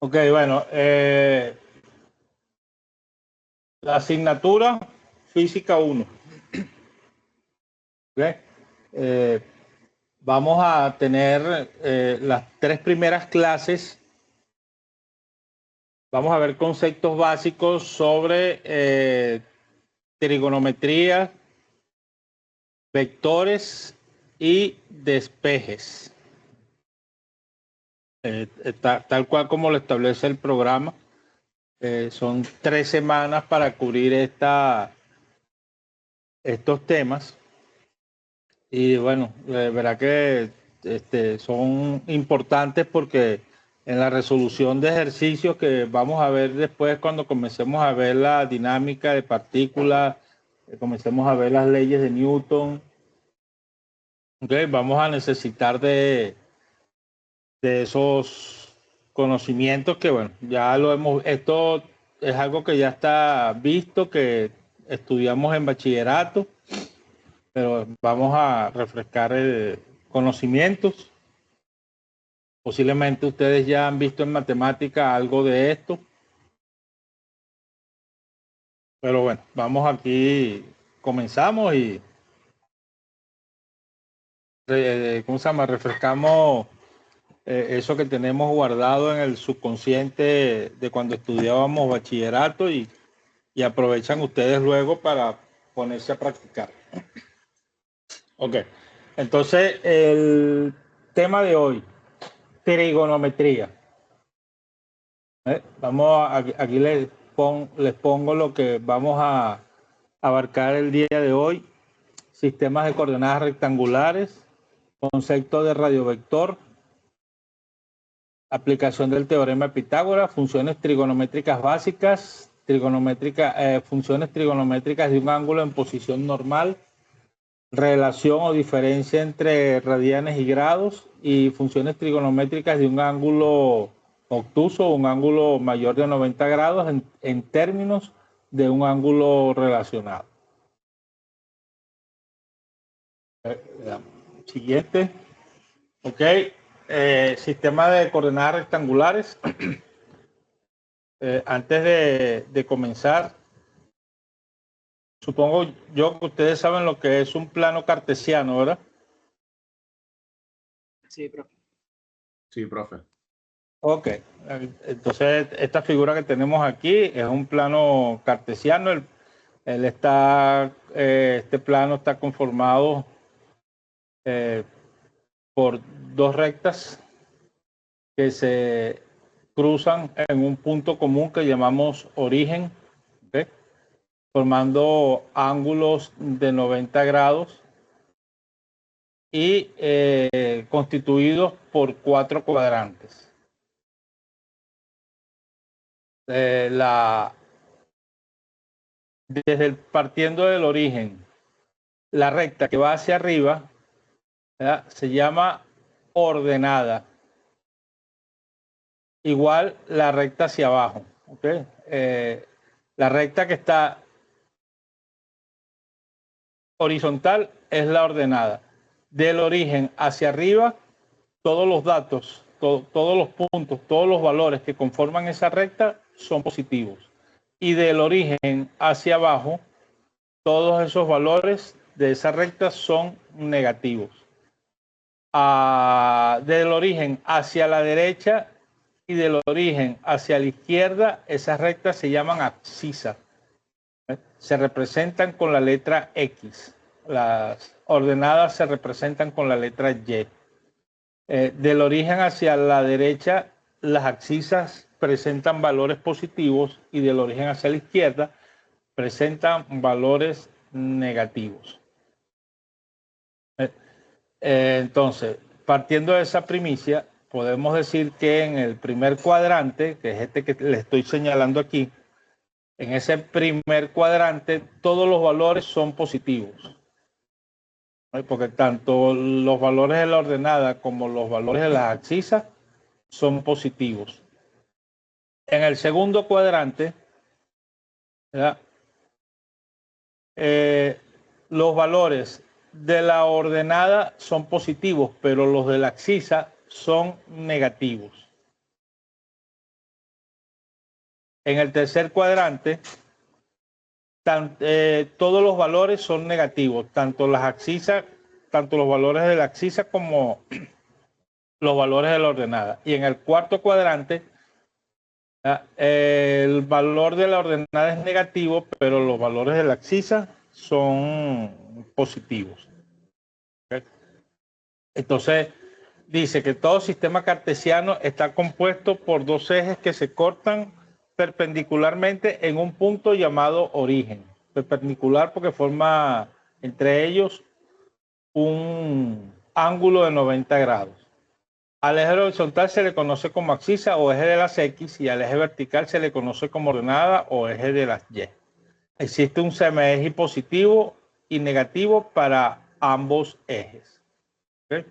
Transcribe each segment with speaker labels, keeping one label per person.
Speaker 1: Ok, bueno, la asignatura Física 1. ¿Ok? Eh, Vamos a tener las tres primeras clases. Vamos a ver conceptos básicos sobre trigonometría, vectores y despejes. Tal cual como lo establece el programa. Son 3 semanas para cubrir estos temas. Y bueno, verá que son importantes porque en la resolución de ejercicios que vamos a ver después cuando comencemos a ver la dinámica de partículas, comencemos a ver las leyes de Newton, ¿okay? Vamos a necesitar de esos conocimientos que, bueno, ya lo hemos, esto es algo que ya está visto, que estudiamos en bachillerato, pero vamos a refrescar conocimientos. Posiblemente ustedes ya han visto en matemática algo de esto, pero bueno, vamos aquí, comenzamos y, ¿cómo se llama? Refrescamos eso que tenemos guardado en el subconsciente de cuando estudiábamos bachillerato y aprovechan ustedes luego para ponerse a practicar. Ok, entonces el tema de hoy, trigonometría. Aquí les pongo lo que vamos a abarcar el día de hoy: sistemas de coordenadas rectangulares, concepto de radiovector, aplicación del teorema de Pitágoras, funciones trigonométricas básicas, funciones trigonométricas de un ángulo en posición normal, relación o diferencia entre radianes y grados, y funciones trigonométricas de un ángulo obtuso o un ángulo mayor de 90 grados en términos de un ángulo relacionado. Siguiente. Ok. Sistema de coordenadas rectangulares. Antes de comenzar, supongo yo que ustedes saben lo que es un plano cartesiano, ¿verdad?
Speaker 2: Sí, profe.
Speaker 3: Sí, profe.
Speaker 1: Ok, entonces esta figura que tenemos aquí es un plano cartesiano. Este plano está conformado por dos rectas que se cruzan en un punto común que llamamos origen, ¿okay? Formando ángulos de 90 grados y constituidos por 4 cuadrantes. Partiendo del origen, la recta que va hacia arriba, ¿verdad?, se llama ordenada. Igual la recta hacia abajo. ¿Okay? La recta que está horizontal es la ordenada. Del origen hacia arriba, todos los datos, todos los puntos, todos los valores que conforman esa recta son positivos. Y del origen hacia abajo, todos esos valores de esa recta son negativos. Del origen hacia la derecha y del origen hacia la izquierda, esas rectas se llaman abscisas. Se representan con la letra X. Las ordenadas se representan con la letra Y. Del origen hacia la derecha, las abscisas presentan valores positivos y del origen hacia la izquierda presentan valores negativos. Entonces, partiendo de esa primicia, podemos decir que en el primer cuadrante, que es este que le estoy señalando aquí, en ese primer cuadrante todos los valores son positivos, ¿no? Porque tanto los valores de la ordenada como los valores de las abscisas son positivos. En el segundo cuadrante, los valores de la ordenada son positivos, pero los de la abscisa son negativos. En el tercer cuadrante, todos los valores son negativos, tanto las abscisas, tanto los valores de la abscisa como los valores de la ordenada. Y en el cuarto cuadrante, el valor de la ordenada es negativo, pero los valores de la abscisa son positivos. ¿Okay? Entonces, dice que todo sistema cartesiano está compuesto por dos ejes que se cortan perpendicularmente en un punto llamado origen. Perpendicular porque forma entre ellos un ángulo de 90 grados. Al eje horizontal se le conoce como abscisa o eje de las X, y al eje vertical se le conoce como ordenada o eje de las Y. Existe un semieje positivo y negativo para ambos ejes. ¿Okay?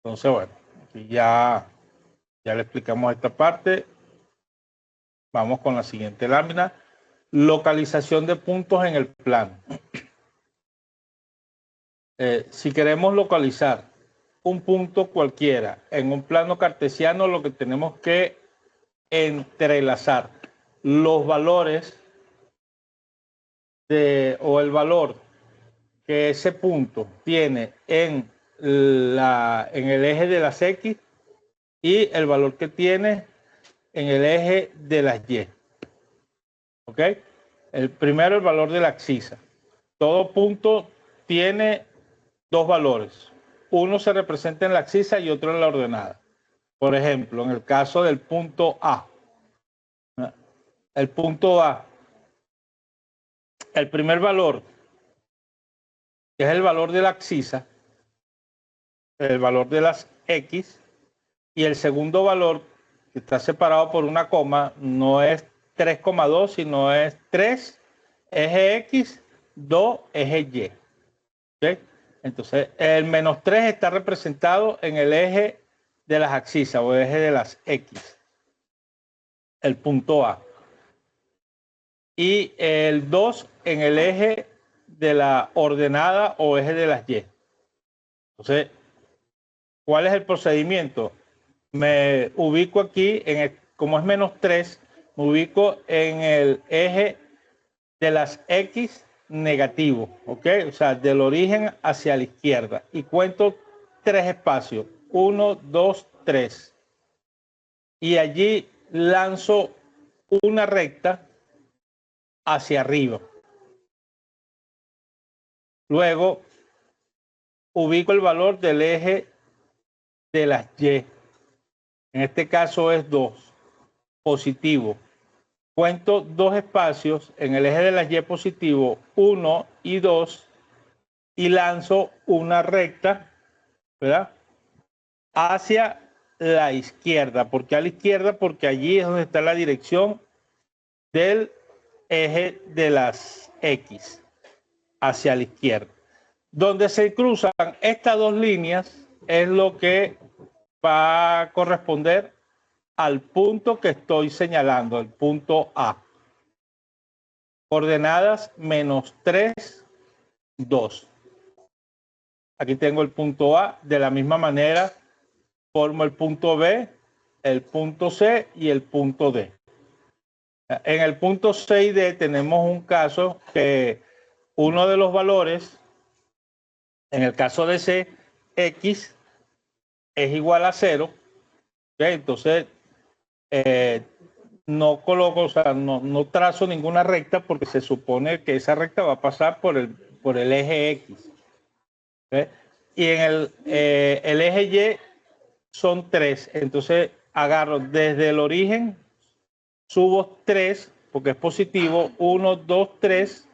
Speaker 1: Entonces, bueno, aquí ya le explicamos esta parte. Vamos con la siguiente lámina. Localización de puntos en el plano. Si queremos localizar un punto cualquiera en un plano cartesiano, lo que tenemos que entrelazar los valores o el valor que ese punto tiene en el eje de las X y el valor que tiene en el eje de las Y. ¿Ok? Primero, el valor de la abscisa. Todo punto tiene dos valores. Uno se representa en la abscisa y otro en la ordenada. Por ejemplo, en el caso del punto A. El punto A, el primer valor, que es el valor de la abscisa, el valor de las X, y el segundo valor, que está separado por una coma, no es 3,2, sino es 3, eje X, 2, eje Y. ¿Okay? Entonces, el menos 3 está representado en el eje de las abscisas o eje de las X, el punto A. Y el 2 en el eje de la ordenada o eje de las Y. Entonces, ¿cuál es el procedimiento? Me ubico aquí, como es menos 3, me ubico en el eje de las X negativo, ¿ok? O sea, del origen hacia la izquierda. Y cuento 3 espacios, 1, 2, 3. Y allí lanzo una recta hacia arriba. Luego, ubico el valor del eje de las Y. En este caso es 2, positivo. Cuento 2 espacios en el eje de las Y positivo, 1 y 2, y lanzo una recta, ¿verdad?, hacia la izquierda. ¿Por qué a la izquierda? Porque allí es donde está la dirección del eje de las X, hacia la izquierda. Donde se cruzan estas dos líneas es lo que va a corresponder al punto que estoy señalando, el punto A. Coordenadas menos 3, 2. Aquí tengo el punto A. De la misma manera, formo el punto B, el punto C y el punto D. En el punto C y D tenemos un caso que uno de los valores, en el caso de C, X es igual a 0. ¿Okay? Entonces, no coloco, o sea, no trazo ninguna recta porque se supone que esa recta va a pasar por el eje X. ¿Okay? Y en el eje Y son 3. Entonces agarro desde el origen, subo 3 porque es positivo, 1, 2, 3.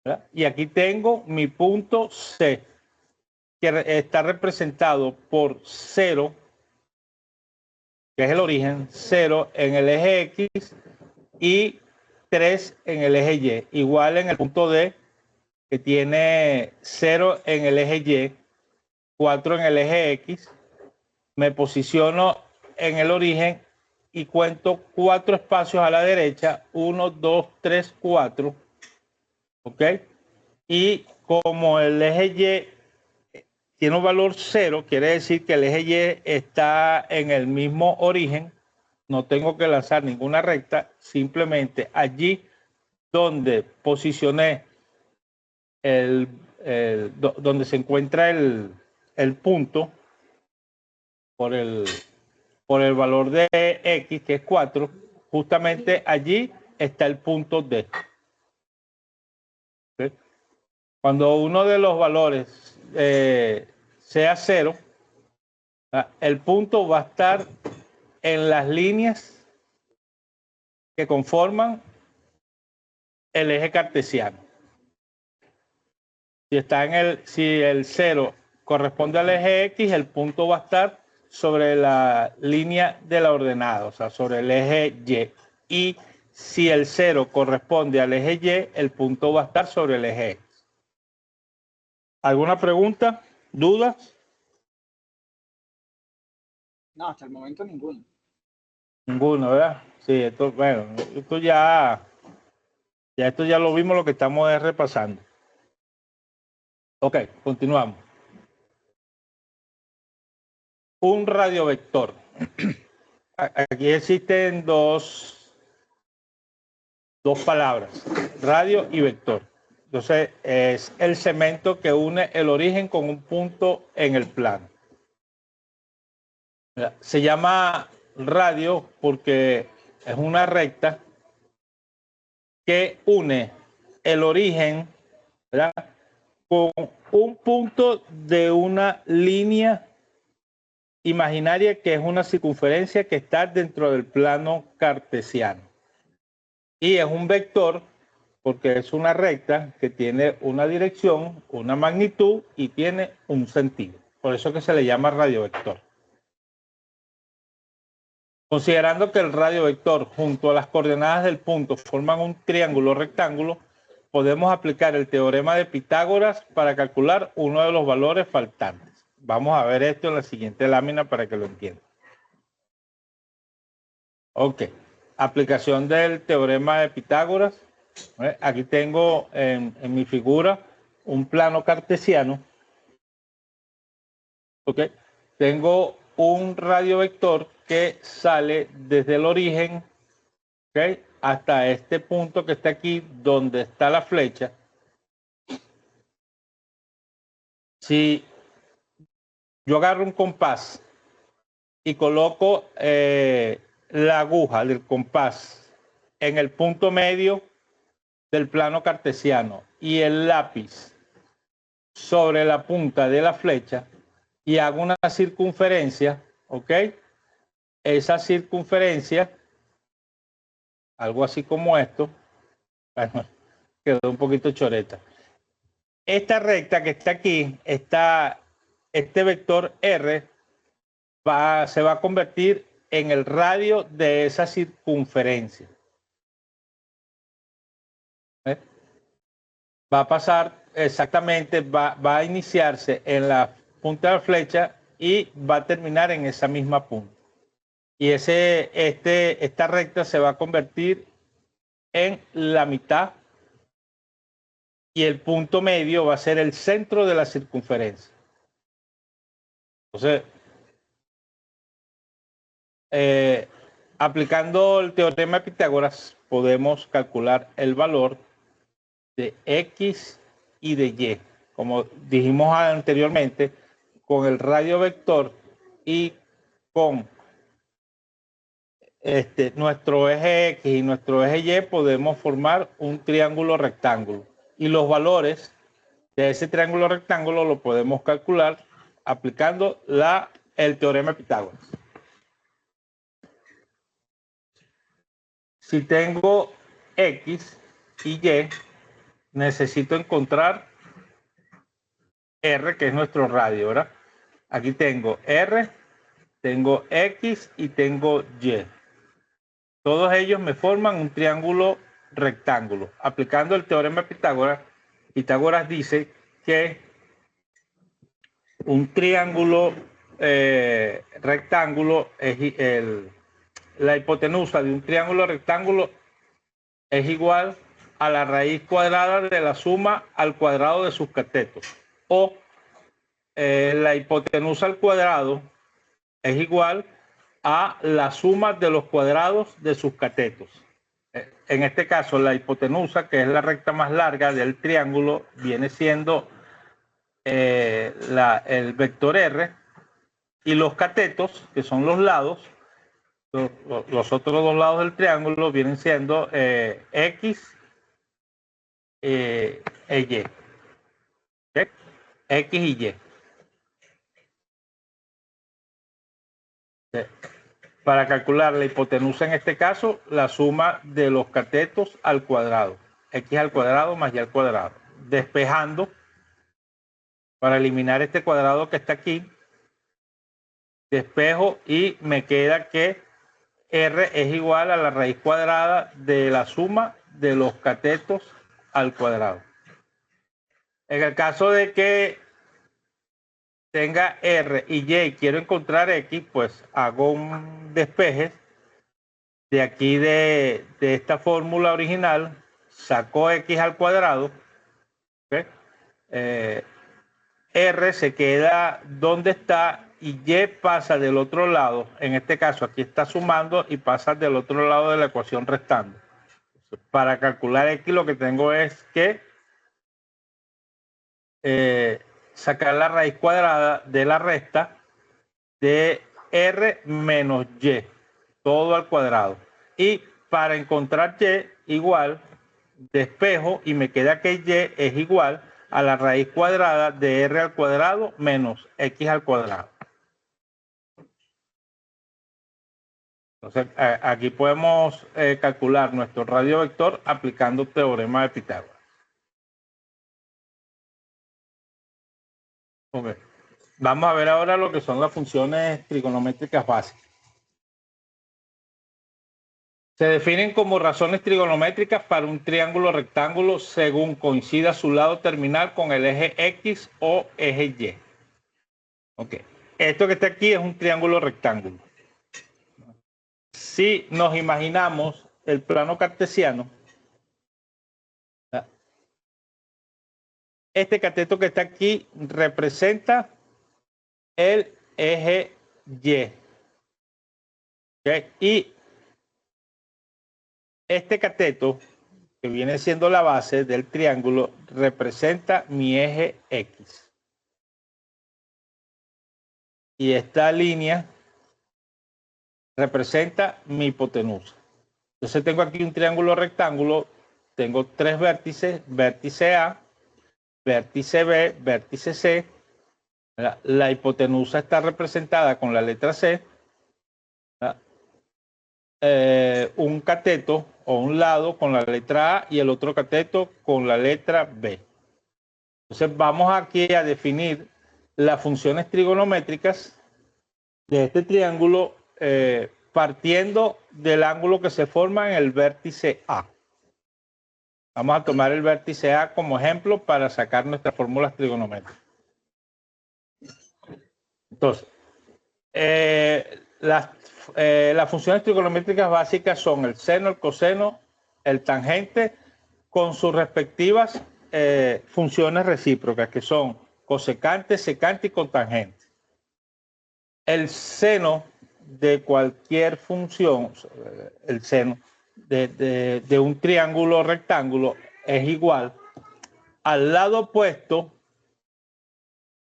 Speaker 1: ¿Verdad? Y aquí tengo mi punto C, que está representado por 0, que es el origen, 0 en el eje X y 3 en el eje Y. Igual en el punto D, que tiene 0 en el eje Y, 4 en el eje X. Me posiciono en el origen y cuento 4 espacios a la derecha, 1, 2, 3, 4. ¿Ok? Y como el eje Y tiene un valor 0, quiere decir que el eje Y está en el mismo origen, no tengo que lanzar ninguna recta, simplemente allí donde posicioné donde se encuentra el punto por el valor de X, que es 4, justamente allí está el punto D. ¿Sí? Cuando uno de los valores sea 0, el punto va a estar en las líneas que conforman el eje cartesiano. Si el 0 corresponde al eje X, el punto va a estar sobre la línea de la ordenada, o sea, sobre el eje Y. Y si el 0 corresponde al eje Y, el punto va a estar sobre el eje X. ¿Alguna pregunta? ¿Dudas?
Speaker 2: No, hasta el momento ninguno.
Speaker 1: Ninguno, ¿verdad? Sí, esto, bueno, esto ya lo vimos, lo que estamos repasando. Ok, continuamos. Un radiovector. Aquí existen dos palabras, radio y vector. Entonces, es el segmento que une el origen con un punto en el plano. Se llama radio porque es una recta que une el origen, ¿verdad?, con un punto de una línea imaginaria que es una circunferencia que está dentro del plano cartesiano. Y es un vector porque es una recta que tiene una dirección, una magnitud y tiene un sentido. Por eso que se le llama radiovector. Considerando que el radiovector junto a las coordenadas del punto forman un triángulo rectángulo, podemos aplicar el teorema de Pitágoras para calcular uno de los valores faltantes. Vamos a ver esto en la siguiente lámina para que lo entiendan. Ok, aplicación del teorema de Pitágoras. Aquí tengo en mi figura un plano cartesiano. Ok, tengo un radiovector que sale desde el origen, ¿okay?, hasta este punto que está aquí donde está la flecha. Si yo agarro un compás y coloco la aguja del compás en el punto medio del plano cartesiano y el lápiz sobre la punta de la flecha y hago una circunferencia, ¿ok? Esa circunferencia, algo así como esto, bueno, quedó un poquito choreta. Esta recta que está aquí, este vector R se va a convertir en el radio de esa circunferencia. Va a pasar exactamente, va a iniciarse en la punta de la flecha y va a terminar en esa misma punta. Y esta recta se va a convertir en la mitad y el punto medio va a ser el centro de la circunferencia. Entonces, aplicando el teorema de Pitágoras, podemos calcular el valor de X y de Y. Como dijimos anteriormente, con el radio vector y con nuestro eje X y nuestro eje Y podemos formar un triángulo rectángulo. Y los valores de ese triángulo rectángulo lo podemos calcular aplicando el teorema de Pitágoras. Si tengo X y Y, necesito encontrar R, que es nuestro radio, ¿verdad? Aquí tengo R, tengo X y tengo Y. Todos ellos me forman un triángulo rectángulo. Aplicando el teorema de Pitágoras, Pitágoras dice que un triángulo rectángulo la hipotenusa de un triángulo rectángulo es igual a la raíz cuadrada de la suma al cuadrado de sus catetos. O la hipotenusa al cuadrado es igual a la suma de los cuadrados de sus catetos. En este caso, la hipotenusa, que es la recta más larga del triángulo, viene siendo el vector R, y los catetos, que son los lados, los otros dos lados del triángulo, vienen siendo X e Y. ¿Okay? X y Y. Para calcular la hipotenusa en este caso, la suma de los catetos al cuadrado. X al cuadrado más Y al cuadrado. Despejando, para eliminar este cuadrado que está aquí, despejo y me queda que R es igual a la raíz cuadrada de la suma de los catetos al cuadrado. En el caso de que tenga R y Y y quiero encontrar X, pues hago un despeje de aquí de esta fórmula original, saco X al cuadrado, ¿okay? R se queda donde está y Y pasa del otro lado. En este caso aquí está sumando y pasa del otro lado de la ecuación restando. Para calcular X lo que tengo es que sacar la raíz cuadrada de la resta de R menos Y, todo al cuadrado. Y para encontrar Y igual, despejo y me queda que Y es igual a la raíz cuadrada de R al cuadrado menos X al cuadrado. Entonces, aquí podemos calcular nuestro radio vector aplicando teorema de Pitágoras. Okay. Vamos a ver ahora lo que son las funciones trigonométricas básicas. Se definen como razones trigonométricas para un triángulo rectángulo según coincida su lado terminal con el eje X o eje Y. Ok. Esto que está aquí es un triángulo rectángulo. Si nos imaginamos el plano cartesiano, este cateto que está aquí representa el eje Y. ¿Okay? Y este cateto, que viene siendo la base del triángulo, representa mi eje X. Y esta línea representa mi hipotenusa. Entonces tengo aquí un triángulo rectángulo, tengo tres vértices, vértice A, vértice B, vértice C. La hipotenusa está representada con la letra C. Un cateto o un lado con la letra A y el otro cateto con la letra B. Entonces vamos aquí a definir las funciones trigonométricas de este triángulo partiendo del ángulo que se forma en el vértice A. Vamos a tomar el vértice A como ejemplo para sacar nuestras fórmulas trigonométricas. Entonces, las funciones trigonométricas básicas son el seno, el coseno, el tangente, con sus respectivas funciones recíprocas, que son cosecante, secante y cotangente. El seno de cualquier función, el seno de un triángulo rectángulo es igual al lado opuesto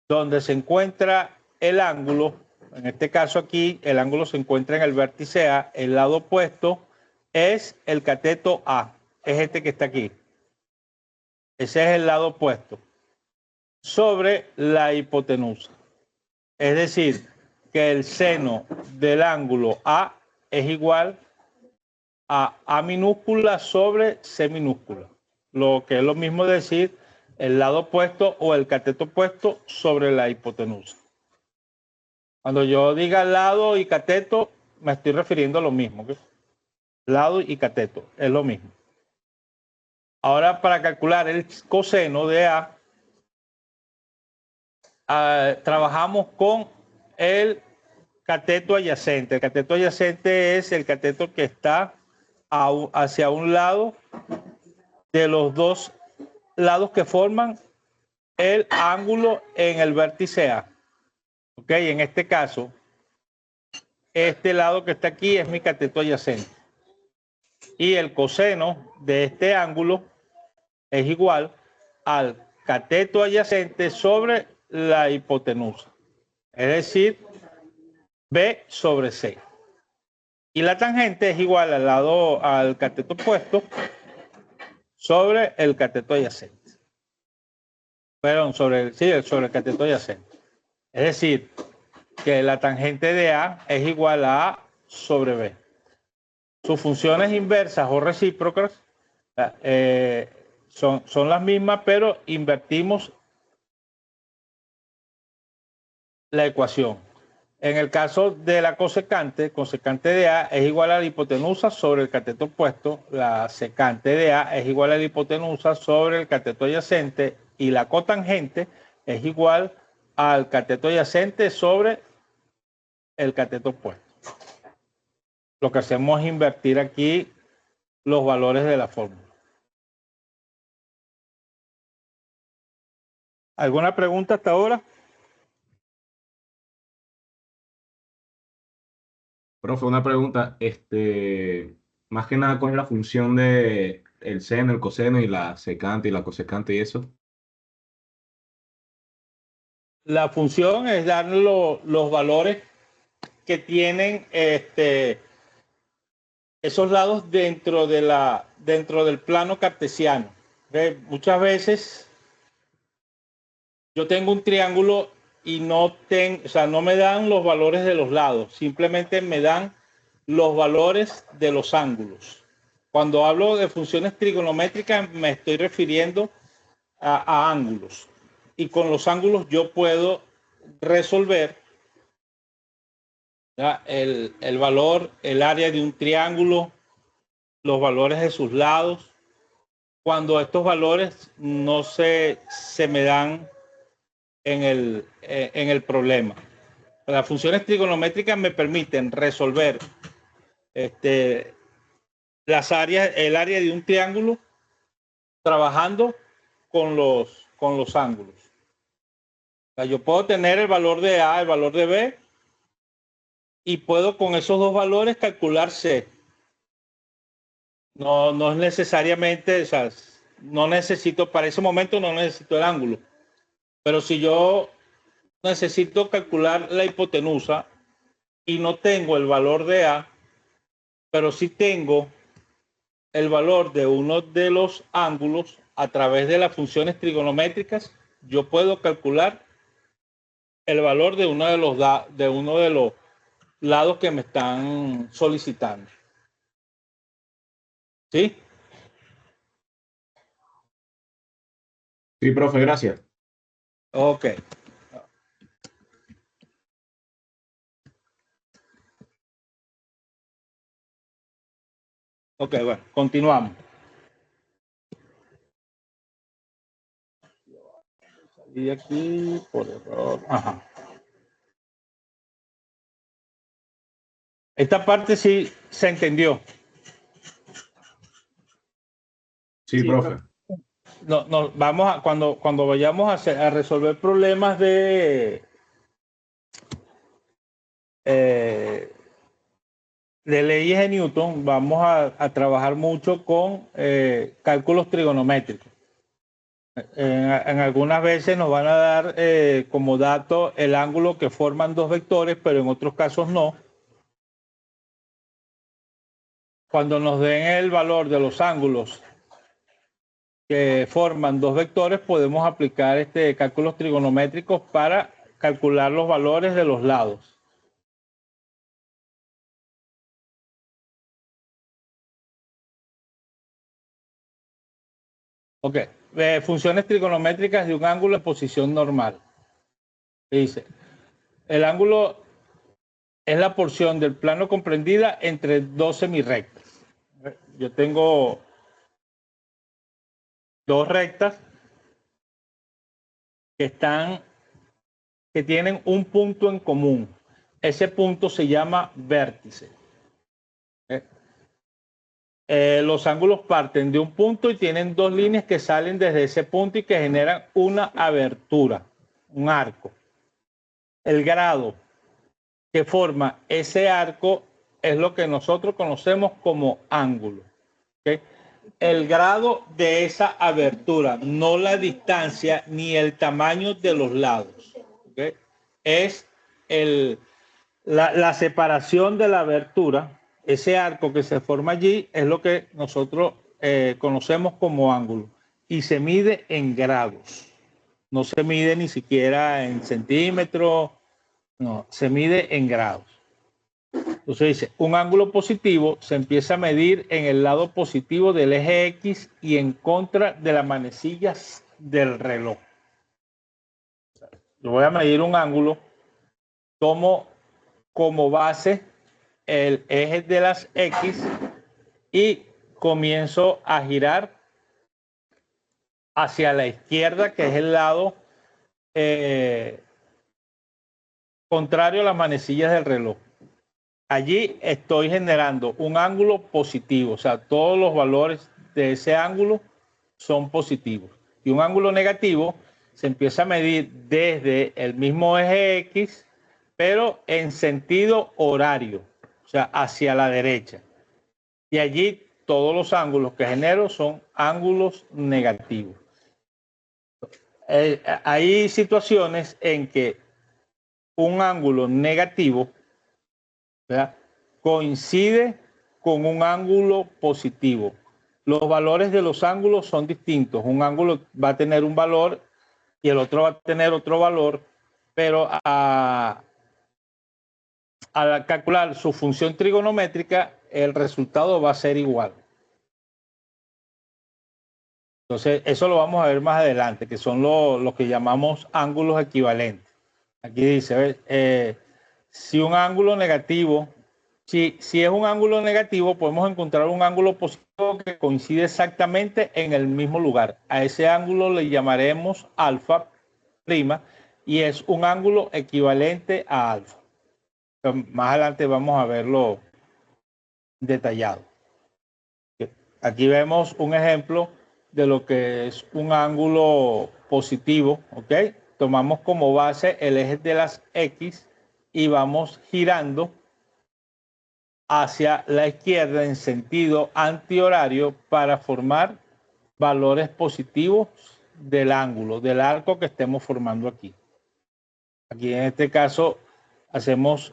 Speaker 1: donde se encuentra el ángulo. En este caso aquí el ángulo se encuentra en el vértice A, el lado opuesto es el cateto A, es este que está aquí. Ese es el lado opuesto sobre la hipotenusa. Es decir, que el seno del ángulo A es igual a A minúscula sobre C minúscula. Lo que es lo mismo decir el lado opuesto o el cateto opuesto sobre la hipotenusa. Cuando yo diga lado y cateto, me estoy refiriendo a lo mismo. ¿Okay? Lado y cateto, es lo mismo. Ahora, para calcular el coseno de A, trabajamos con el cateto adyacente. El cateto adyacente es el cateto que está hacia un lado de los dos lados que forman el ángulo en el vértice A. ¿Ok? En este caso, este lado que está aquí es mi cateto adyacente. Y el coseno de este ángulo es igual al cateto adyacente sobre la hipotenusa. Es decir, B sobre C. Y la tangente es igual al cateto opuesto sobre el cateto adyacente. Perdón, sobre el cateto adyacente. Es decir, que la tangente de A es igual a A sobre B. Sus funciones inversas o recíprocas son las mismas, pero invertimos la ecuación. En el caso de la cosecante de A es igual a la hipotenusa sobre el cateto opuesto, la secante de A es igual a la hipotenusa sobre el cateto adyacente y la cotangente es igual al cateto adyacente sobre el cateto opuesto. Lo que hacemos es invertir aquí los valores de la fórmula. ¿Alguna pregunta hasta ahora?
Speaker 3: Profe, una pregunta, más que nada, ¿cuál es la función de el seno, el coseno y la secante y la cosecante y eso?
Speaker 1: La función es dar los valores que tienen esos lados dentro del plano cartesiano. Muchas veces yo tengo un triángulo y no me dan los valores de los lados, simplemente me dan los valores de los ángulos. Cuando hablo de funciones trigonométricas me estoy refiriendo a ángulos. Y con los ángulos yo puedo resolver el valor, el área de un triángulo, los valores de sus lados, cuando estos valores no se me dan en el problema. Las funciones trigonométricas me permiten resolver las áreas, el área de un triángulo trabajando con los ángulos. O sea, yo puedo tener el valor de A, el valor de B, y puedo con esos dos valores calcular C. No es necesariamente, o sea, no necesito, para ese momento no necesito el ángulo. Pero si yo necesito calcular la hipotenusa y no tengo el valor de A, pero sí tengo el valor de uno de los ángulos a través de las funciones trigonométricas, yo puedo calcular el valor de uno de los lados que me están solicitando. ¿Sí?
Speaker 3: Sí, profe, gracias.
Speaker 1: Ok. Ok, bueno, continuamos. Y aquí por error. Ajá. Esta parte sí se entendió.
Speaker 3: Sí,
Speaker 2: Sí,
Speaker 3: profe.
Speaker 1: No, vamos a, cuando vayamos a resolver problemas de leyes de Newton, vamos a trabajar mucho con cálculos trigonométricos. En algunas veces nos van a dar como dato el ángulo que forman dos vectores, pero en otros casos no. Cuando nos den el valor de los ángulos que forman dos vectores, podemos aplicar cálculos trigonométricos para calcular los valores de los lados. Ok, funciones trigonométricas de un ángulo en posición normal. Dice, el ángulo es la porción del plano comprendida entre dos semirrectas. Yo tengo dos rectas que tienen un punto en común. Ese punto se llama vértice. Los ángulos parten de un punto y tienen dos líneas que salen desde ese punto y que generan una abertura, un arco. El grado que forma ese arco es lo que nosotros conocemos como ángulo. ¿Okay? El grado de esa abertura, no la distancia ni el tamaño de los lados. ¿Okay? Es la separación de la abertura, ese arco que se forma allí es lo que nosotros conocemos como ángulo y se mide en grados. No se mide ni siquiera en centímetros, no, se mide en grados. Entonces dice, un ángulo positivo se empieza a medir en el lado positivo del eje X y en contra de las manecillas del reloj. Yo voy a medir un ángulo, tomo como base el eje de las X y comienzo a girar hacia la izquierda, que es el lado contrario a las manecillas del reloj. Allí estoy generando un ángulo positivo, o sea, todos los valores de ese ángulo son positivos. Y un ángulo negativo se empieza a medir desde el mismo eje X, pero en sentido horario, o sea, hacia la derecha. Y allí todos los ángulos que genero son ángulos negativos. Hay situaciones en que un ángulo negativo, ¿verdad?, coincide con un ángulo positivo. Los valores de los ángulos son distintos. Un ángulo va a tener un valor y el otro va a tener otro valor, pero al calcular su función trigonométrica, el resultado va a ser igual. Entonces, eso lo vamos a ver más adelante, que son lo que llamamos ángulos equivalentes. Aquí dice, si un ángulo negativo, si es un ángulo negativo, podemos encontrar un ángulo positivo que coincide exactamente en el mismo lugar. A ese ángulo le llamaremos alfa prima y es un ángulo equivalente a alfa. Entonces, más adelante vamos a verlo detallado. Aquí vemos un ejemplo de lo que es un ángulo positivo, ¿ok? Tomamos como base el eje de las X y vamos girando hacia la izquierda en sentido antihorario para formar valores positivos del ángulo, del arco que estemos formando aquí. Aquí en este caso hacemos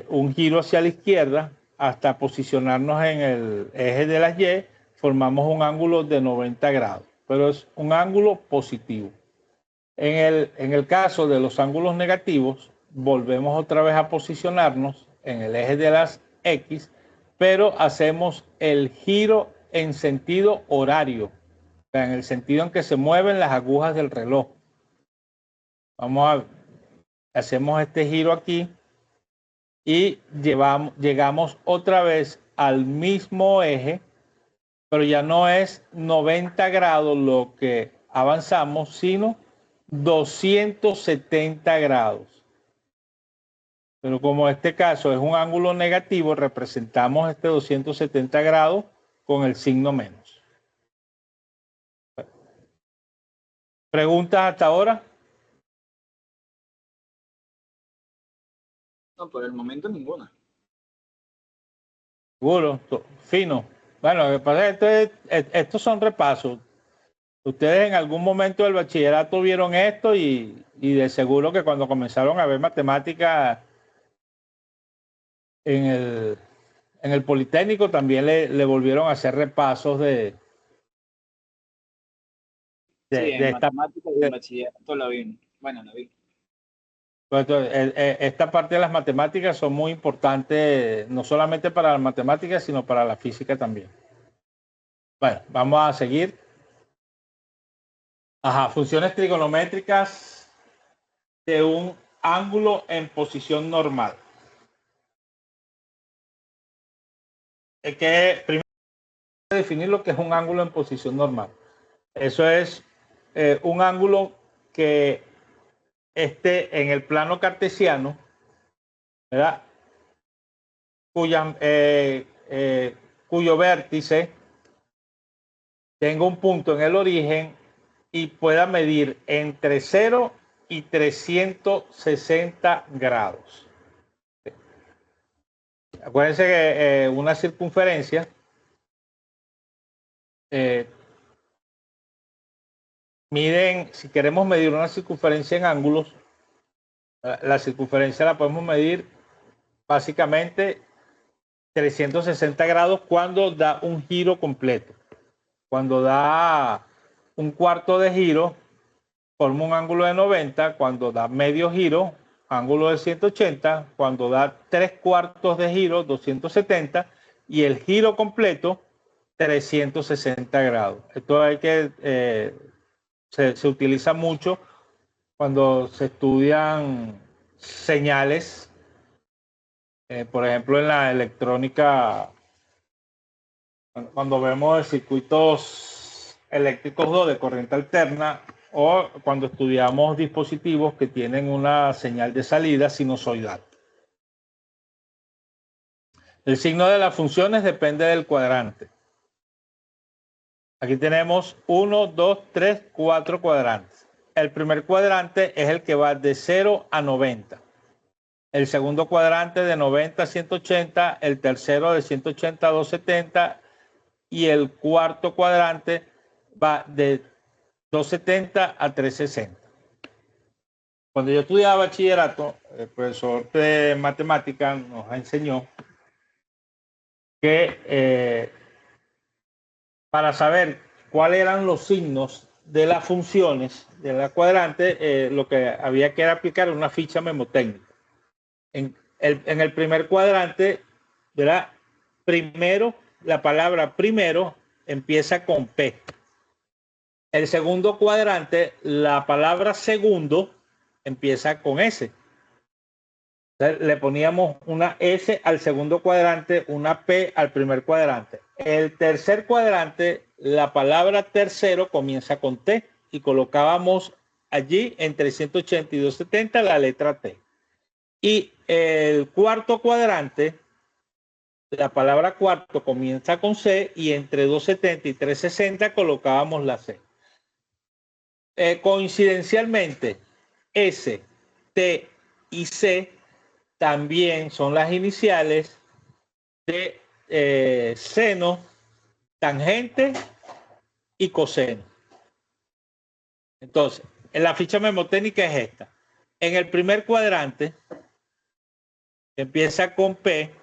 Speaker 1: un giro hacia la izquierda hasta posicionarnos en el eje de las Y, formamos un ángulo de 90 grados, pero es un ángulo positivo. En el caso de los ángulos negativos, volvemos otra vez a posicionarnos en el eje de las X, pero hacemos el giro en sentido horario, o sea, en el sentido en que se mueven las agujas del reloj. Hacemos este giro aquí y llegamos otra vez al mismo eje, pero ya no es 90 grados lo que avanzamos, sino 270 grados. Pero como este caso es un ángulo negativo, representamos este 270 grados con el signo menos. ¿Preguntas hasta ahora?
Speaker 2: No, por el momento ninguna.
Speaker 1: Seguro, fino. Bueno, lo que pasa es que estos son repasos. Ustedes en algún momento del bachillerato vieron esto y de seguro que cuando comenzaron a ver matemáticas en el Politécnico también le volvieron a hacer repasos de
Speaker 2: Sí, en
Speaker 1: esta,
Speaker 2: matemáticas y en bachillerato la vi. Bueno, la vi.
Speaker 1: esta parte de las matemáticas son muy importantes, no solamente para las matemáticas, sino para la física también. Bueno, vamos a seguir. Ajá, funciones trigonométricas de un ángulo en posición normal. Es que primero definir lo que es un ángulo en posición normal. Eso es un ángulo que esté en el plano cartesiano, ¿verdad?, cuyo vértice tenga un punto en el origen y pueda medir entre 0 y 360 grados. Acuérdense que una circunferencia si queremos medir una circunferencia en ángulos, la circunferencia la podemos medir básicamente 360 grados cuando da un giro completo. Cuando da un cuarto de giro, forma un ángulo de 90. Cuando da medio giro, ángulo de 180. Cuando da 3/4 de giro, 270. Y el giro completo, 360 grados. Esto hay que se utiliza mucho cuando se estudian señales, por ejemplo en la electrónica, cuando vemos circuitos eléctricos de corriente alterna, o cuando estudiamos dispositivos que tienen una señal de salida sinusoidal. El signo de las funciones depende del cuadrante. Aquí tenemos 1, 2, 3, 4 cuadrantes. El primer cuadrante es el que va de 0 a 90. El segundo cuadrante de 90 a 180. El tercero de 180 a 270. Y el cuarto cuadrante va de 270 a 360. Cuando yo estudiaba bachillerato, el profesor de matemáticas nos enseñó que para saber cuáles eran los signos de las funciones de la cuadrante, lo que había que era aplicar una ficha memotécnica. En el primer cuadrante, ¿verdad? Primero, la palabra primero empieza con P. El segundo cuadrante, la palabra segundo empieza con S. Entonces, le poníamos una S al segundo cuadrante, una P al primer cuadrante. El tercer cuadrante, la palabra tercero comienza con T y colocábamos allí entre 180 y 270 la letra T. Y el cuarto cuadrante, la palabra cuarto comienza con C y entre 270 y 360 colocábamos la C. Coincidencialmente, S, T y C también son las iniciales de seno, tangente y coseno. Entonces, la ficha memotécnica es esta. En el primer cuadrante, que empieza con P,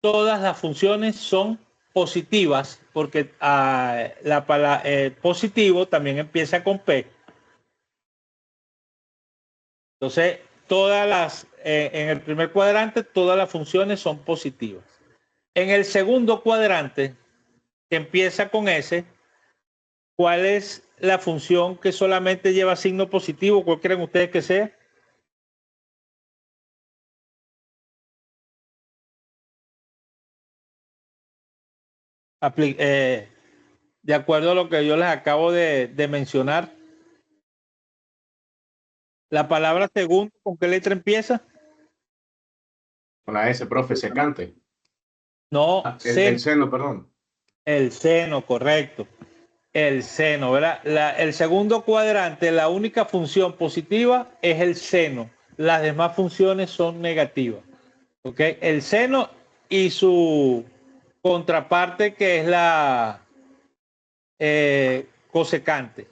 Speaker 1: todas las funciones son positivas, porque positivo también empieza con P. Entonces, en el primer cuadrante, todas las funciones son positivas. En el segundo cuadrante, que empieza con S, ¿cuál es la función que solamente lleva signo positivo? ¿Cuál creen ustedes que sea? De acuerdo a lo que yo les acabo de mencionar, la palabra segundo, ¿con qué letra empieza?
Speaker 3: Con la S, profe, secante.
Speaker 1: No,
Speaker 3: el seno, perdón.
Speaker 1: El seno, correcto. El seno, ¿verdad? El segundo cuadrante, la única función positiva es el seno. Las demás funciones son negativas. ¿Ok? El seno y su contraparte, que es la cosecante,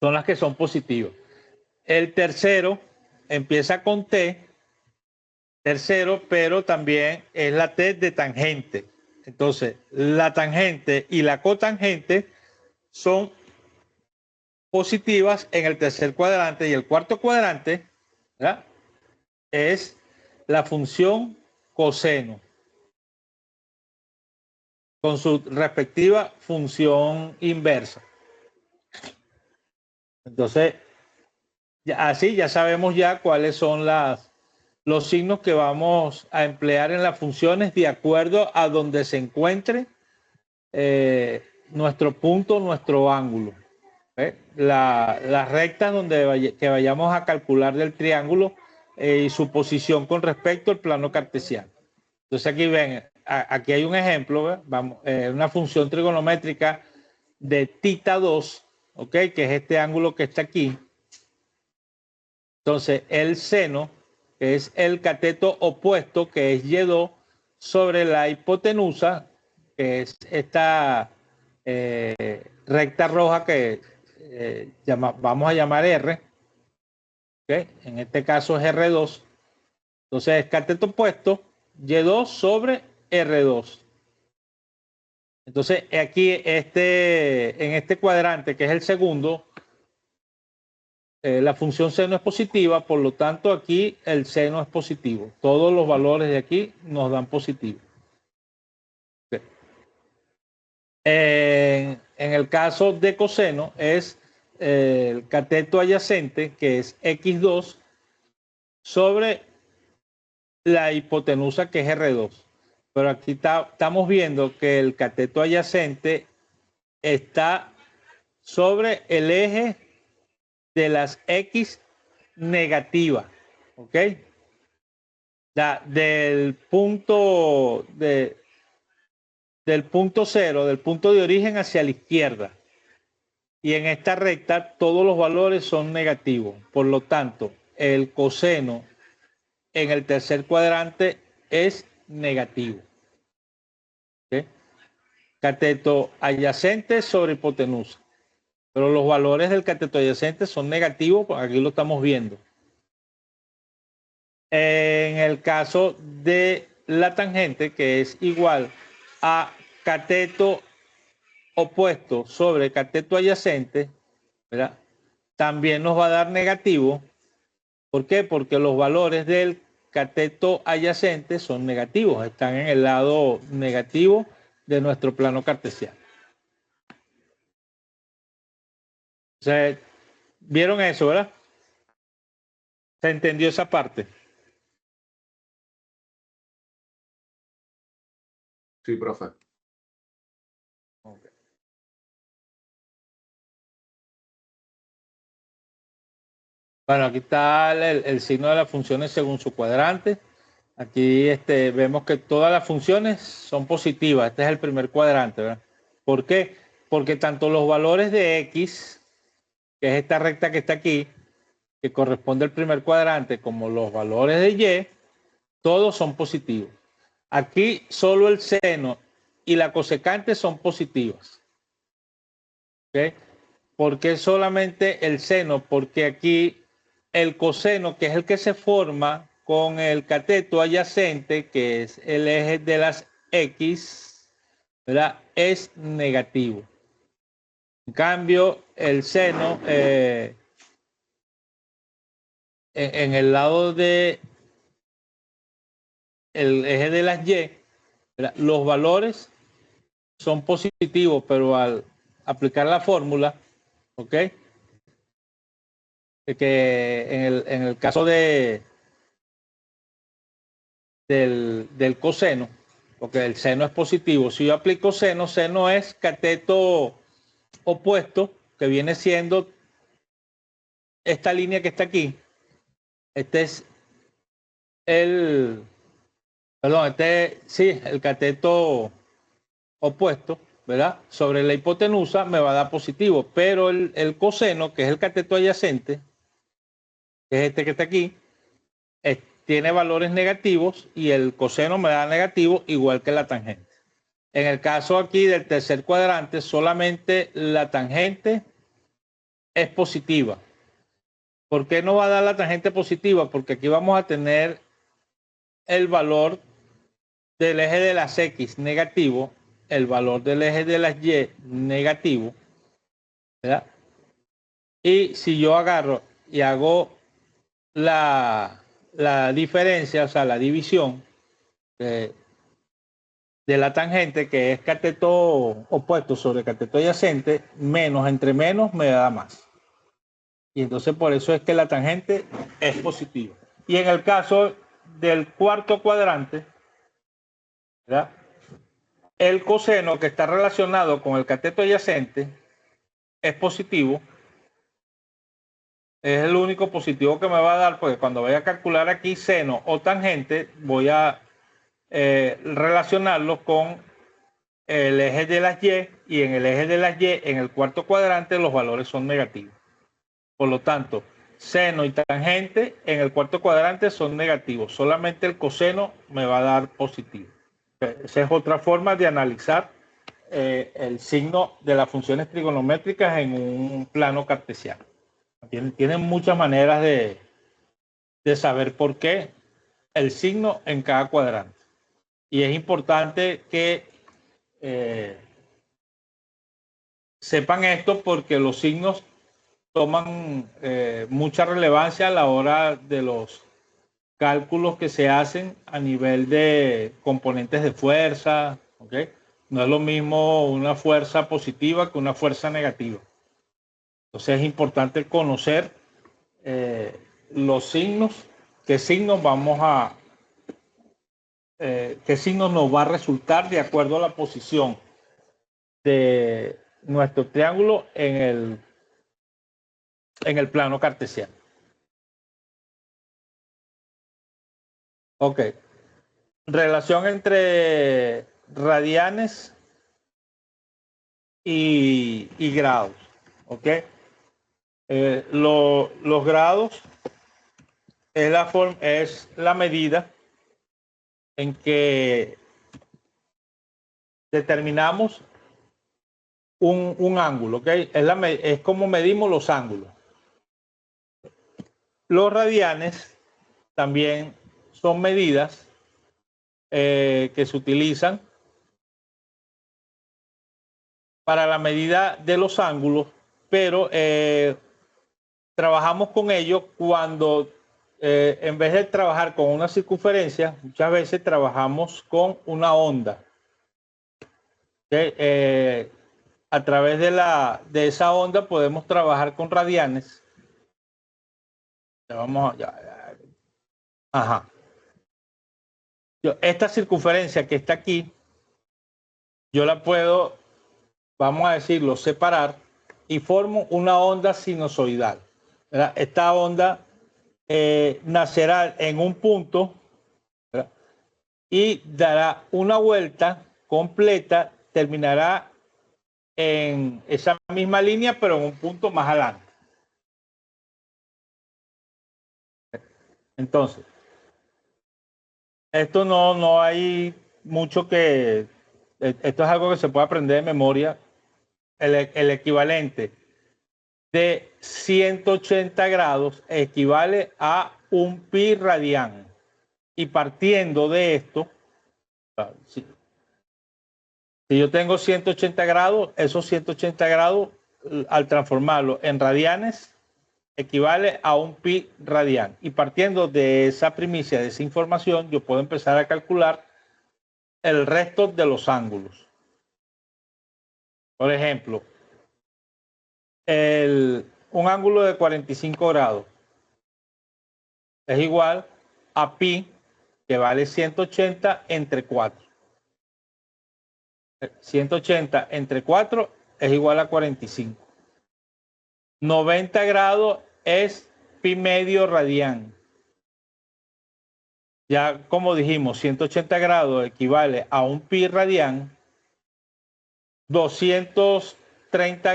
Speaker 1: son las que son positivas. El tercero empieza con T, tercero, pero también es la T de tangente. Entonces, la tangente y la cotangente son positivas en el tercer cuadrante, y el cuarto cuadrante, ¿verdad?, es la función coseno con su respectiva función inversa. Entonces, así ya sabemos ya cuáles son los signos que vamos a emplear en las funciones de acuerdo a donde se encuentre nuestro punto, nuestro ángulo. Las rectas que vayamos a calcular del triángulo y su posición con respecto al plano cartesiano. Entonces aquí ven, aquí hay un ejemplo, vamos, una función trigonométrica de θ2, ¿ok? Que es este ángulo que está aquí. Entonces el seno que es el cateto opuesto, que es Y2, sobre la hipotenusa, que es esta recta roja que vamos a llamar R, ¿okay? En este caso es R2. Entonces es cateto opuesto, Y2 sobre R2. Entonces aquí en este cuadrante, que es el segundo, la función seno es positiva, por lo tanto aquí el seno es positivo. Todos los valores de aquí nos dan positivo. Okay. En el caso de coseno es el cateto adyacente, que es X2, sobre la hipotenusa, que es R2. Pero aquí estamos viendo que el cateto adyacente está sobre el eje de las X negativas, ¿ok? Del punto cero, del punto de origen hacia la izquierda. Y en esta recta todos los valores son negativos. Por lo tanto, el coseno en el tercer cuadrante es negativo. ¿Okay? Cateto adyacente sobre hipotenusa. Pero los valores del cateto adyacente son negativos, pues aquí lo estamos viendo. En el caso de la tangente, que es igual a cateto opuesto sobre cateto adyacente, ¿verdad? También nos va a dar negativo. ¿Por qué? Porque los valores del cateto adyacente son negativos, están en el lado negativo de nuestro plano cartesiano. O sea, ¿vieron eso, verdad? ¿Se entendió esa parte?
Speaker 3: Sí, profe.
Speaker 1: Okay. Bueno, aquí está el signo de las funciones según su cuadrante. Aquí vemos que todas las funciones son positivas. Este es el primer cuadrante, ¿verdad? ¿Por qué? Porque tanto los valores de X, que es esta recta que está aquí, que corresponde al primer cuadrante, como los valores de Y, todos son positivos. Aquí solo el seno y la cosecante son positivas. ¿Okay? ¿Por qué solamente el seno? Porque aquí el coseno, que es el que se forma con el cateto adyacente, que es el eje de las X, ¿verdad? Es negativo. En cambio, el seno en el lado de el eje de las Y, ¿verdad? Los valores son positivos, pero al aplicar la fórmula, ¿ok? Que en el caso del coseno, porque el seno es positivo, si yo aplico seno, seno es cateto opuesto, que viene siendo esta línea que está aquí. Este es el cateto opuesto, ¿verdad? Sobre la hipotenusa me va a dar positivo, pero el coseno, que es el cateto adyacente, que es este que está aquí, tiene valores negativos y el coseno me da negativo igual que la tangente. En el caso aquí del tercer cuadrante, solamente la tangente es positiva. ¿Por qué no va a dar la tangente positiva? Porque aquí vamos a tener el valor del eje de las X negativo, el valor del eje de las Y negativo, ¿verdad? Y si yo agarro y hago la diferencia, o sea, la división de la tangente, que es cateto opuesto sobre cateto adyacente, menos entre menos me da más. Y entonces por eso es que la tangente es positiva. Y en el caso del cuarto cuadrante, ¿verdad? El coseno, que está relacionado con el cateto adyacente, es positivo. Es el único positivo que me va a dar, porque cuando vaya a calcular aquí seno o tangente, voy a relacionarlo con el eje de las Y, en el eje de las Y, en el cuarto cuadrante, los valores son negativos. Por lo tanto, seno y tangente en el cuarto cuadrante son negativos. Solamente el coseno me va a dar positivo. Esa es otra forma de analizar el signo de las funciones trigonométricas en un plano cartesiano. Tienen muchas maneras de saber por qué el signo en cada cuadrante. Y es importante que sepan esto porque los signos toman mucha relevancia a la hora de los cálculos que se hacen a nivel de componentes de fuerza, ¿okay? No es lo mismo una fuerza positiva que una fuerza negativa. Entonces es importante conocer los signos, qué signos vamos a, qué signos nos va a resultar de acuerdo a la posición de nuestro triángulo en el plano cartesiano. Ok. Relación entre radianes y grados. Ok. Los grados es la medida en que determinamos un ángulo. ¿Ok? Es como medimos los ángulos. Los radianes también son medidas que se utilizan para la medida de los ángulos, pero trabajamos con ellos cuando en vez de trabajar con una circunferencia, muchas veces trabajamos con una onda. A través de esa onda podemos trabajar con radianes. Ajá. Esta circunferencia que está aquí, yo la puedo, vamos a decirlo, separar y formo una onda sinusoidal. ¿Verdad? Esta onda nacerá en un punto, ¿verdad? Y dará una vuelta completa, terminará en esa misma línea, pero en un punto más adelante. Entonces, esto no hay mucho que... Esto es algo que se puede aprender de memoria. El equivalente de 180 grados equivale a un pi radián. Y partiendo de esto, si yo tengo 180 grados, esos 180 grados, al transformarlo en radianes, equivale a un pi radián. Y partiendo de esa primicia, de esa información, yo puedo empezar a calcular el resto de los ángulos. Por ejemplo, un ángulo de 45 grados es igual a pi, que vale 180 entre 4. 180 entre 4 es igual a 45. 90 grados es pi medio radián. Ya como dijimos, 180 grados equivale a un pi radián. 270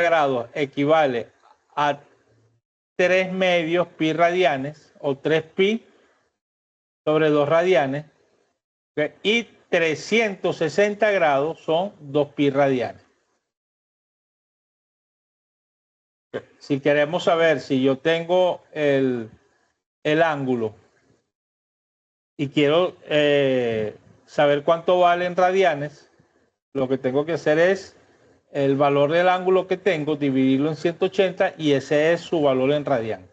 Speaker 1: grados equivale a 3 medios pi radianes o 3 pi sobre 2 radianes. ¿Okay? Y 360 grados son 2 pi radianes. Si queremos saber si yo tengo el ángulo y quiero saber cuánto vale en radianes, lo que tengo que hacer es el valor del ángulo que tengo, dividirlo en 180 y ese es su valor en radian.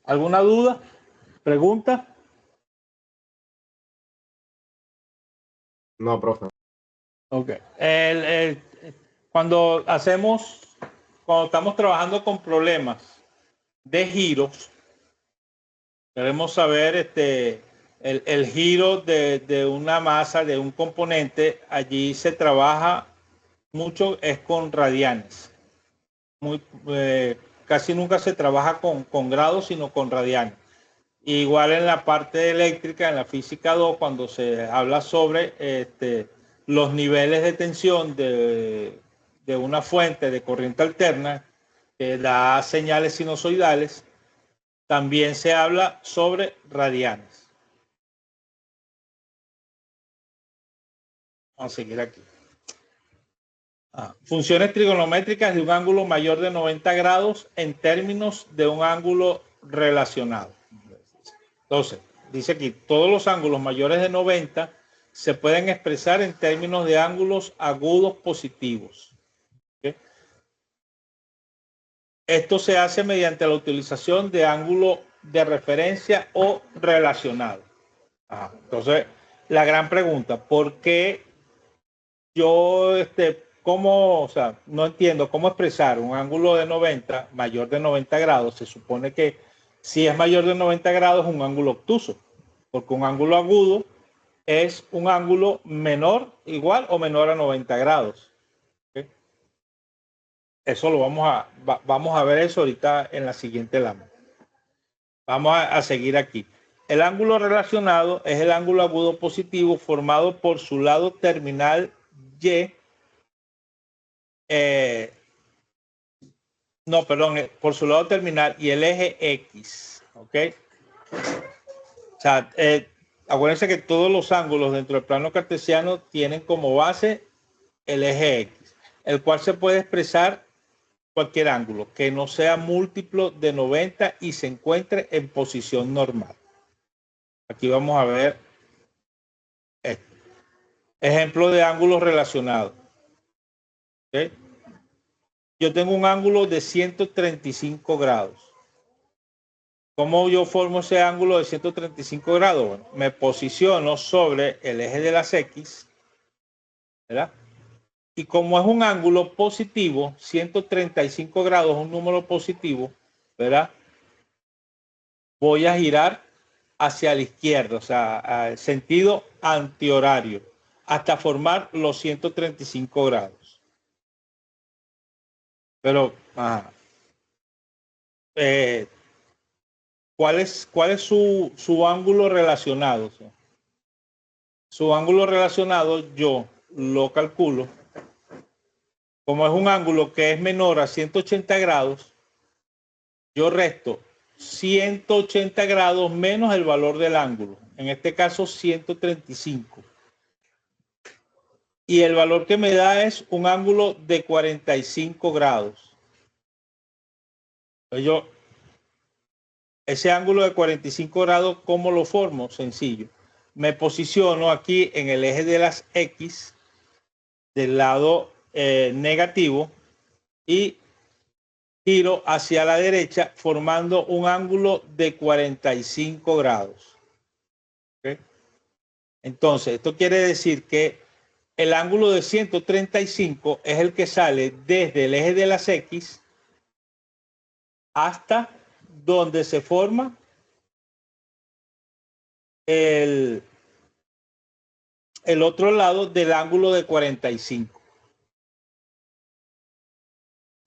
Speaker 1: ¿Alguna duda? ¿Pregunta?
Speaker 3: No, profe.
Speaker 1: Ok. Cuando estamos trabajando con problemas de giros, queremos saber el giro de una masa, de un componente. Allí se trabaja mucho, es con radianes. Casi nunca se trabaja con grados, sino con radianes. Igual en la parte eléctrica, en la física 2, cuando se habla sobre los niveles de tensión de una fuente de corriente alterna que da señales sinusoidales, también se habla sobre radianes. Vamos a seguir aquí. Funciones trigonométricas de un ángulo mayor de 90 grados en términos de un ángulo relacionado. Entonces, dice aquí, todos los ángulos mayores de 90 se pueden expresar en términos de ángulos agudos positivos. ¿Okay? Esto se hace mediante la utilización de ángulo de referencia o relacionado. Entonces, la gran pregunta, ¿por qué yo, no entiendo cómo expresar un ángulo de 90, mayor de 90 grados? Se supone que si es mayor de 90 grados es un ángulo obtuso, porque un ángulo agudo es un ángulo menor, igual o menor a 90 grados. ¿Okay? Eso lo vamos a ver eso ahorita en la siguiente lámina. Vamos a seguir aquí. El ángulo relacionado es el ángulo agudo positivo formado por su lado terminal Y, por su lado terminal y el eje X. ¿Ok? O sea, acuérdense que todos los ángulos dentro del plano cartesiano tienen como base el eje X, el cual se puede expresar cualquier ángulo que no sea múltiplo de 90 y se encuentre en posición normal. Aquí vamos a ver esto. Ejemplo de ángulos relacionados. ¿Okay? Yo tengo un ángulo de 135 grados. ¿Cómo yo formo ese ángulo de 135 grados? Bueno, me posiciono sobre el eje de las X, ¿verdad? Y como es un ángulo positivo, 135 grados es un número positivo, ¿verdad? Voy a girar hacia la izquierda, o sea, al sentido antihorario, hasta formar los 135 grados. Pero, ¿cuál es su ángulo relacionado? Su ángulo relacionado yo lo calculo. Como es un ángulo que es menor a 180 grados, yo resto 180 grados menos el valor del ángulo. En este caso, 135. Y el valor que me da es un ángulo de 45 grados. Entonces ese ángulo de 45 grados, ¿cómo lo formo? Sencillo. Me posiciono aquí en el eje de las X del lado negativo y giro hacia la derecha formando un ángulo de 45 grados. ¿Okay? Entonces, esto quiere decir que el ángulo de 135 es el que sale desde el eje de las X hasta donde se forma el otro lado del ángulo de 45.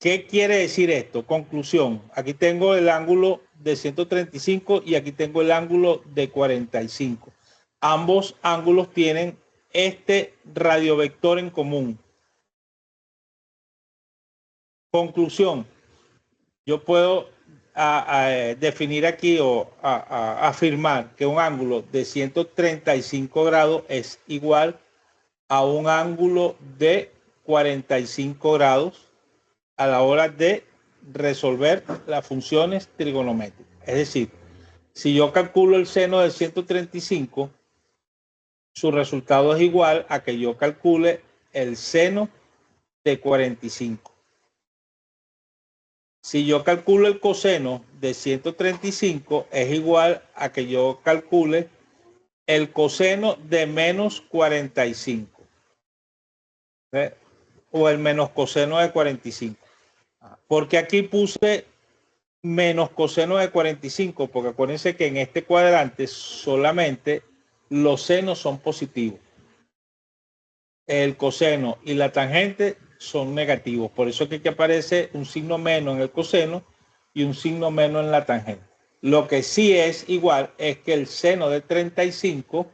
Speaker 1: ¿Qué quiere decir esto? Conclusión. Aquí tengo el ángulo de 135 y aquí tengo el ángulo de 45. Ambos ángulos tienen este radiovector en común. Conclusión. Yo puedo definir aquí o afirmar que un ángulo de 135 grados es igual a un ángulo de 45 grados a la hora de resolver las funciones trigonométricas. Es decir, si yo calculo el seno de 135, su resultado es igual a que yo calcule el seno de 45. Si yo calculo el coseno de 135, es igual a que yo calcule el coseno de menos 45. ¿Ve? O el menos coseno de 45. Porque aquí puse menos coseno de 45, porque acuérdense que en este cuadrante solamente los senos son positivos. El coseno y la tangente son negativos. Por eso es que aparece un signo menos en el coseno y un signo menos en la tangente. Lo que sí es igual es que el seno de 35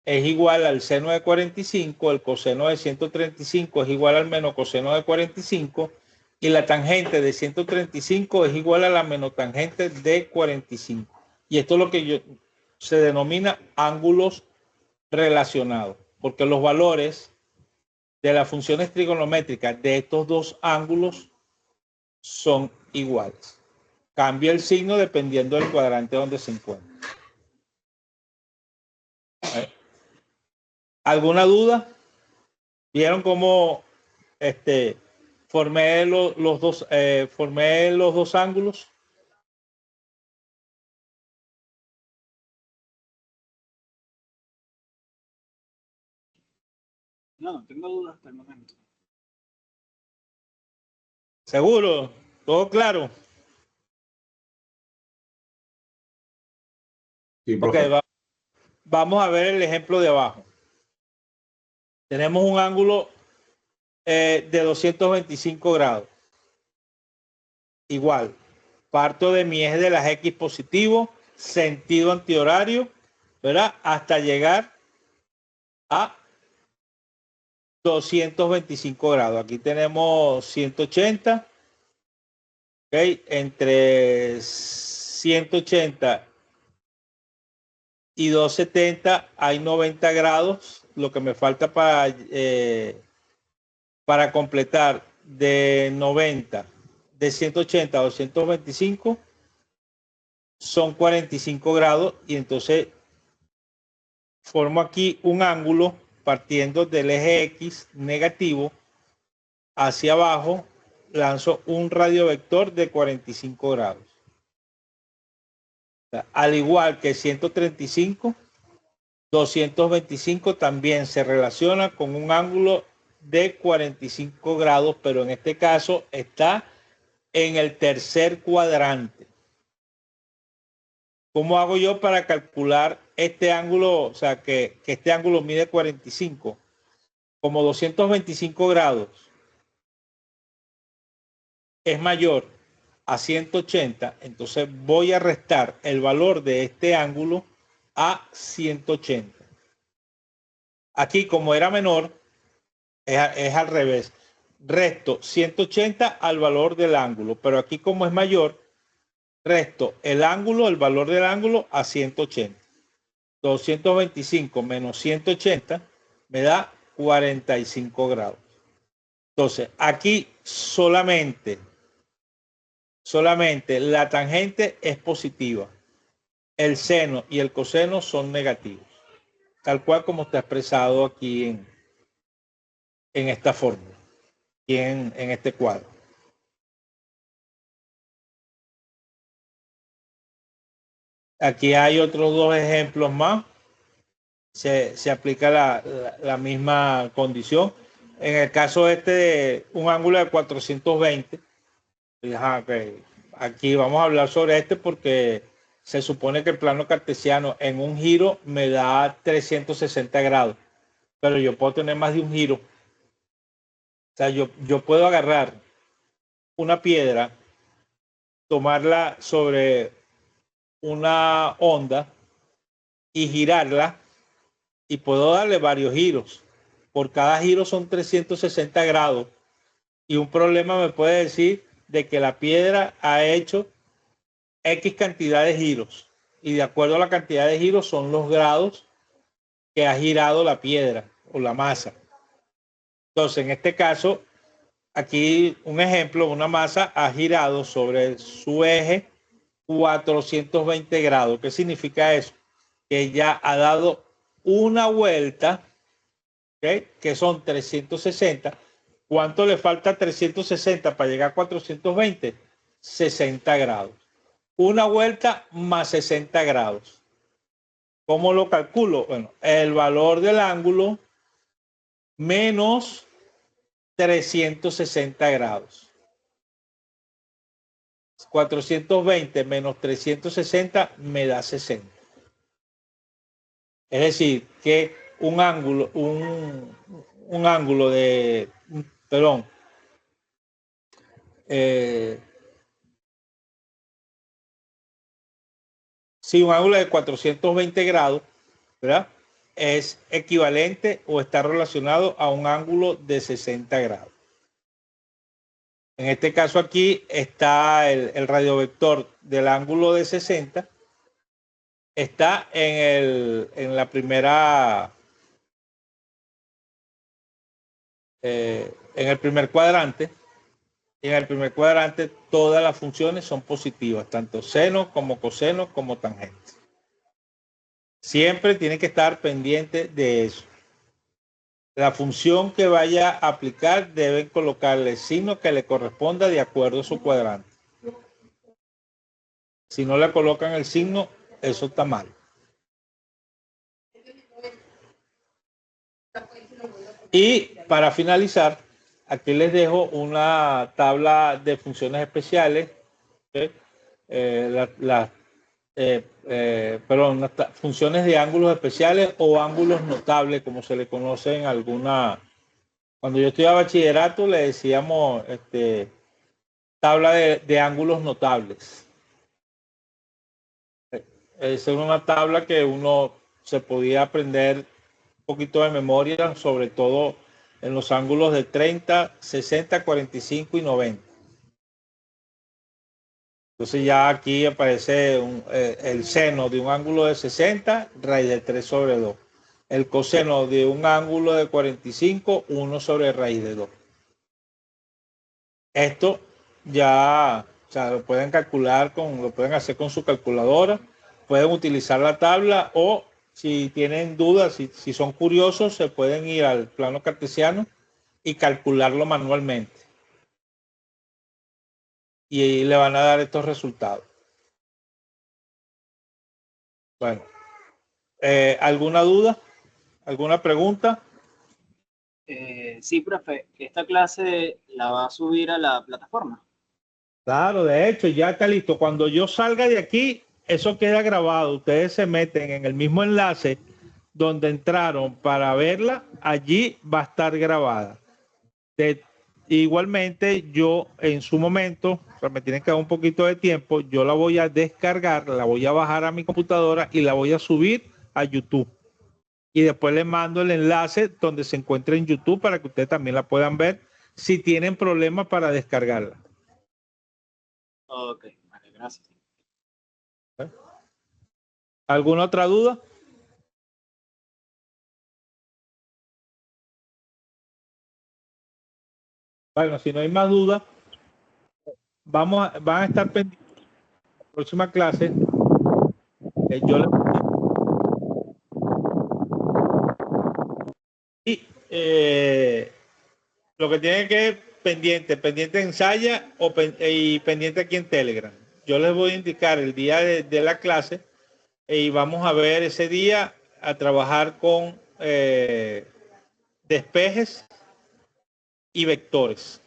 Speaker 1: es igual al seno de 45, el coseno de 135 es igual al menos coseno de 45 y la tangente de 135 es igual a la menotangente de 45. Y esto es lo que se denomina ángulos relacionados, porque los valores de las funciones trigonométricas de estos dos ángulos son iguales. Cambia el signo dependiendo del cuadrante donde se encuentra. ¿Alguna duda? ¿Vieron cómo formé los dos ángulos?
Speaker 2: No, no tengo dudas hasta el momento.
Speaker 1: ¿Seguro? ¿Todo claro?
Speaker 3: Sí,
Speaker 1: Ok,
Speaker 3: profe.
Speaker 1: vamos a ver el ejemplo de abajo. Tenemos un ángulo de 225 grados. Igual, parto de mi eje de las X positivo, sentido antihorario, ¿verdad? Hasta llegar a 225 grados. Aquí tenemos 180. ¿Ok? Entre 180 y 270 hay 90 grados. Lo que me falta para completar de 90, de 180 a 225 son 45 grados y entonces formo aquí un ángulo partiendo del eje X negativo hacia abajo, lanzo un radiovector de 45 grados. O sea, al igual que 135, 225 también se relaciona con un ángulo de 45 grados, pero en este caso está en el tercer cuadrante. ¿Cómo hago yo para calcular este ángulo? O sea, que este ángulo mide 45. Como 225 grados es mayor a 180, entonces voy a restar el valor de este ángulo a 180. Aquí, como era menor, es al revés. Resto 180 al valor del ángulo, pero aquí como es mayor, resto el valor del ángulo a 180. 225 menos 180 me da 45 grados. Entonces, aquí solamente la tangente es positiva. El seno y el coseno son negativos. Tal cual como está expresado aquí en esta fórmula, aquí en este cuadro. Aquí hay otros dos ejemplos más. Se aplica la misma condición. En el caso de un ángulo de 420, aquí vamos a hablar sobre este porque se supone que el plano cartesiano en un giro me da 360 grados, pero yo puedo tener más de un giro. O sea, yo puedo agarrar una piedra, tomarla sobre una onda y girarla y puedo darle varios giros. Por cada giro son 360 grados y un problema me puede decir de que la piedra ha hecho X cantidad de giros y de acuerdo a la cantidad de giros son los grados que ha girado la piedra o la masa. Entonces, en este caso, aquí un ejemplo, una masa ha girado sobre su eje 420 grados. ¿Qué significa eso? Que ya ha dado una vuelta, ¿okay? Que son 360. ¿Cuánto le falta a 360 para llegar a 420? 60 grados. Una vuelta más 60 grados. ¿Cómo lo calculo? Bueno, el valor del ángulo menos 360 grados. 420 menos 360 me da 60. Es decir, que un ángulo de, perdón, sí, un ángulo de 420 grados, ¿verdad? es equivalente o está relacionado a un ángulo de 60 grados. En este caso aquí está el radiovector del ángulo de 60, está en la primera, en el primer cuadrante. Y en el primer cuadrante todas las funciones son positivas, tanto seno como coseno como tangente. Siempre tiene que estar pendiente de eso. La función que vaya a aplicar deben colocarle el signo que le corresponda de acuerdo a su cuadrante. Si no le colocan el signo, eso está mal. Y para finalizar, aquí les dejo una tabla de funciones especiales, funciones de ángulos especiales o ángulos notables, como se le conoce en alguna. Cuando yo estudiaba bachillerato le decíamos tabla de ángulos notables. Es una tabla que uno se podía aprender un poquito de memoria, sobre todo en los ángulos de 30, 60, 45 y 90. Entonces ya aquí aparece el seno de un ángulo de 60, raíz de 3 sobre 2. El coseno de un ángulo de 45, 1 sobre raíz de 2. Esto ya, o sea, lo pueden calcular lo pueden hacer con su calculadora, pueden utilizar la tabla o si tienen dudas, si son curiosos, se pueden ir al plano cartesiano y calcularlo manualmente. Y le van a dar estos resultados. Bueno, ¿alguna duda? ¿Alguna pregunta?
Speaker 2: Sí, profe, esta clase la va a subir a la plataforma.
Speaker 1: Claro, de hecho, ya está listo. Cuando yo salga de aquí, eso queda grabado. Ustedes se meten en el mismo enlace donde entraron para verla. Allí va a estar grabada. Igualmente, yo en su momento, o sea, me tienen que dar un poquito de tiempo, yo la voy a descargar, la voy a bajar a mi computadora y la voy a subir a YouTube. Y después les mando el enlace donde se encuentra en YouTube para que ustedes también la puedan ver si tienen problemas para descargarla.
Speaker 2: Ok, vale, gracias.
Speaker 1: ¿Alguna otra duda? Bueno, si no hay más dudas, van a estar pendientes de la próxima clase. Lo que tienen que pendiente ensaya y pendiente aquí en Telegram. Yo les voy a indicar el día de la clase y vamos a ver ese día a trabajar con despejes y vectores.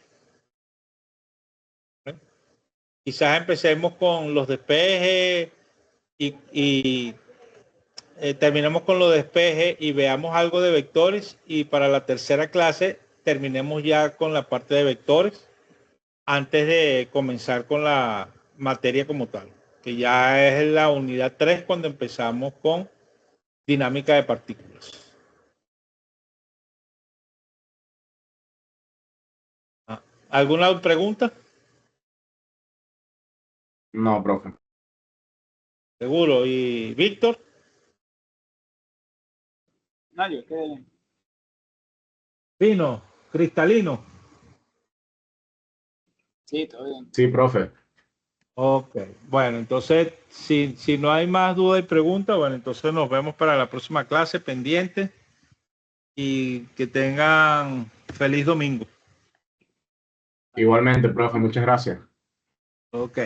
Speaker 1: Quizás empecemos con los despejes y terminemos con los despejes y veamos algo de vectores, y para la tercera clase terminemos ya con la parte de vectores antes de comenzar con la materia como tal, que ya es la unidad 3 cuando empezamos con dinámica de partículas. ¿Alguna pregunta?
Speaker 3: No, profe.
Speaker 1: Seguro. ¿Y Víctor?
Speaker 2: No, yo que...
Speaker 1: Fino, cristalino.
Speaker 2: Sí, todo bien.
Speaker 3: Sí, profe.
Speaker 1: Ok, bueno, entonces si no hay más dudas y preguntas, bueno, entonces nos vemos para la próxima clase pendiente y que tengan feliz domingo.
Speaker 3: Igualmente, profe, muchas gracias.
Speaker 1: Ok.